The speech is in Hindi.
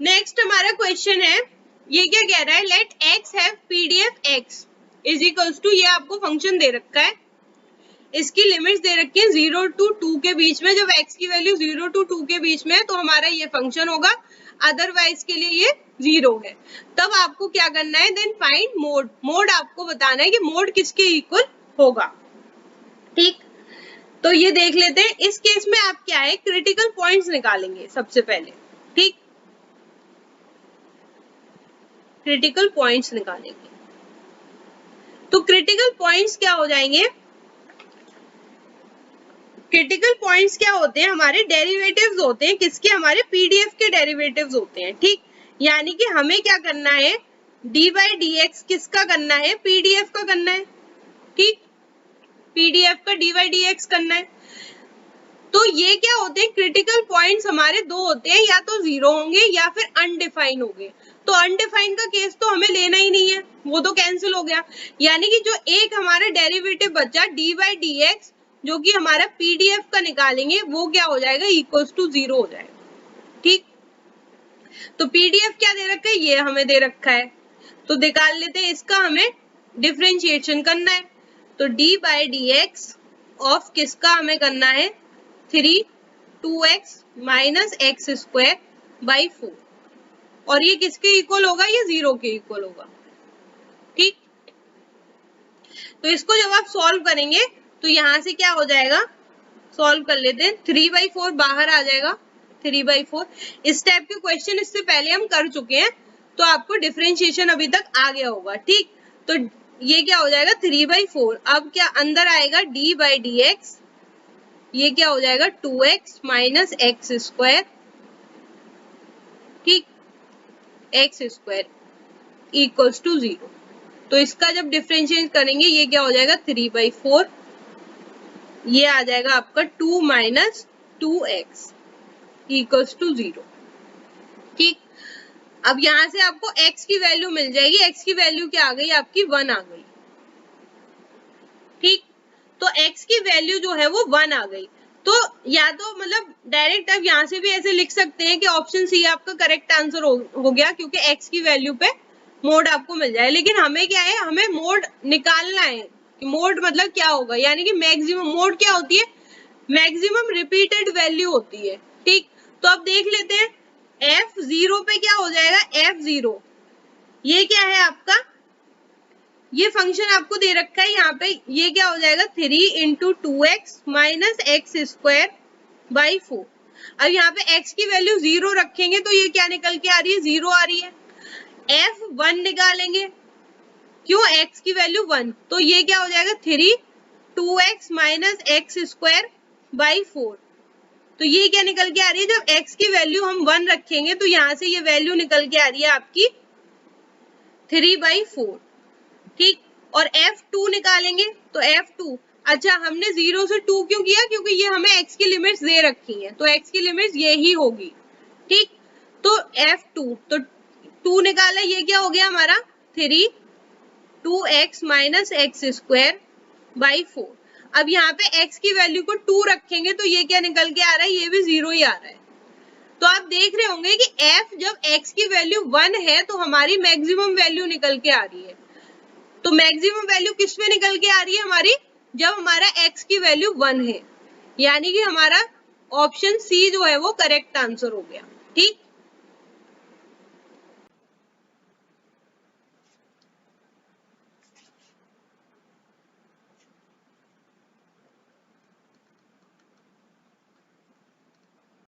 नेक्स्ट हमारा क्वेश्चन है, ये क्या कह रहा है, let x have PDF x is equals to, ये आपको फंक्शन दे रखा है, इसकी लिमिट्स दे रखी है 0 to 2 के बीच में। जब x की वैल्यू 0 to 2 के बीच में है तो हमारा ये फंक्शन होगा, अदरवाइज के लिए ये 0 है। तब आपको क्या करना है, देन फाइंड मोड। मोड आपको बताना है कि मोड किसके इक्वल होगा। ठीक, तो ये देख लेते हैं। इस केस में आप क्या है, क्रिटिकल पॉइंट्स निकालेंगे सबसे पहले। ठीक, क्रिटिकल पॉइंट्स निकालेंगे। तो क्रिटिकल पॉइंट्स क्या हो जाएंगे, क्रिटिकल पॉइंट्स क्या होते हैं, हमारे डेरिवेटिव्स होते हैं। किसके, हमारे पीडीएफ के डेरिवेटिव्स होते हैं। ठीक, यानी कि हमें क्या करना है, डी बाई डी एक्स किसका करना है, पीडीएफ का करना है। ठीक, पीडीएफ का डी बाई डी एक्स करना है। तो ये क्या होते हैं, क्रिटिकल पॉइंट्स हमारे दो होते हैं, या तो 0 होंगे या फिर अनडिफाइन होंगे। तो अनडिफाइन का केस तो हमें लेना ही नहीं है, वो तो कैंसिल हो गया। यानी कि जो एक हमारा डेरिवेटिव बचा डी बाई डी एक्स, जो कि हमारा पीडीएफ का निकालेंगे, वो क्या हो जाएगा, इक्वल्स टू 0 हो जाएगा। ठीक, तो पीडीएफ क्या दे रखा है, ये हमें दे रखा है, तो निकाल लेते हैं। इसका हमें डिफरेंशिएशन करना है। तो D by D x of किसका हमें करना है, 3 2x minus x square by 4, और ये किसके इक्वल होगा, ये 0 के इक्वल होगा। ठीक, तो इसको जब आप सॉल्व करेंगे तो यहां से क्या हो जाएगा, सॉल्व कर लेते हैं। 3/4 बाहर आ जाएगा, 3/4। इस टाइप के क्वेश्चन इससे पहले हम कर चुके हैं, तो आपको डिफरेंशिएशन अभी तक आ गया होगा। ठीक, तो ये क्या हो जाएगा, 3/4। अब क्या अंदर आएगा, डी बाई डी एक्स, ये क्या हो जाएगा, 2x माइनस एक्स स्क्वायर। ठीक, एक्स स्क्वायर इक्वल्स टू 0। तो इसका जब डिफरेंशिएट करेंगे, ये क्या हो जाएगा, 3/4, ये आ जाएगा आपका 2 माइनस 2x इक्वल्स टू 0। ठीक, अब यहां से आपको x की वैल्यू मिल जाएगी। x की वैल्यू क्या आ गई, आपकी 1 आ गई। ठीक, तो x की वैल्यू जो है वो 1 आ गई। तो या तो मतलब डायरेक्ट आप यहां से भी ऐसे लिख सकते हैं कि ऑप्शन सी आपका करेक्ट आंसर हो गया, क्योंकि x की वैल्यू पे मोड आपको मिल जाए। लेकिन हमें क्या है, हमें मोड निकालना है कि मोड मतलब क्या होगा, यानी कि मैक्सिमम मोड क्या होती है, मैक्सिमम रिपीटेड वैल्यू होती है। ठीक, तो अब देख लेते हैं f0 पे क्या हो जाएगा, f0 ये क्या है आपका, ये फंक्शन आपको दे रखा है यहाँ पे, ये क्या हो जाएगा, 3 into 2x minus x square by 4। अब यहाँ पे x की वैल्यू 0 रखेंगे तो ये क्या निकल के आ रही है, 0 आ रही है। f1 निकालेंगे, क्यों, x की वैल्यू 1, तो ये क्या हो जाएगा, 3 2x minus x square by 4। तो ये क्या निकल के आ रही है, जब x की वैल्यू हम 1 रखेंगे तो यहाँ से ये वैल्यू निकल के आ रही है आपकी 3/4। ठीक, और f2 निकालेंगे तो f2, अच्छा हमने 0 से 2 क्यों किया, क्योंकि ये हमें x की लिमिट्स दे रखी हैं, तो x की लिमिट्स ये ही होगी। ठीक, तो f2, तो 2 निकाला, ये क्या हो गया हमारा, 3 2x minus x square by 4। अब यहाँ पे x की वैल्यू को 2 रखेंगे तो ये क्या निकल के आ रहा है, ये भी 0 ही आ रहा है। तो आप देख रहे होंगे कि f जब x की वैल्यू 1 है तो हमारी मैक्सिमम वैल्यू निकल के आ रही है। तो मैक्सिमम वैल्यू किस में निकल के आ रही है हमारी, जब हमारा x की वैल्यू 1 है, यानी कि हमारा ऑप्शन सी जो है वो करेक्ट आंसर हो गया। ठीक,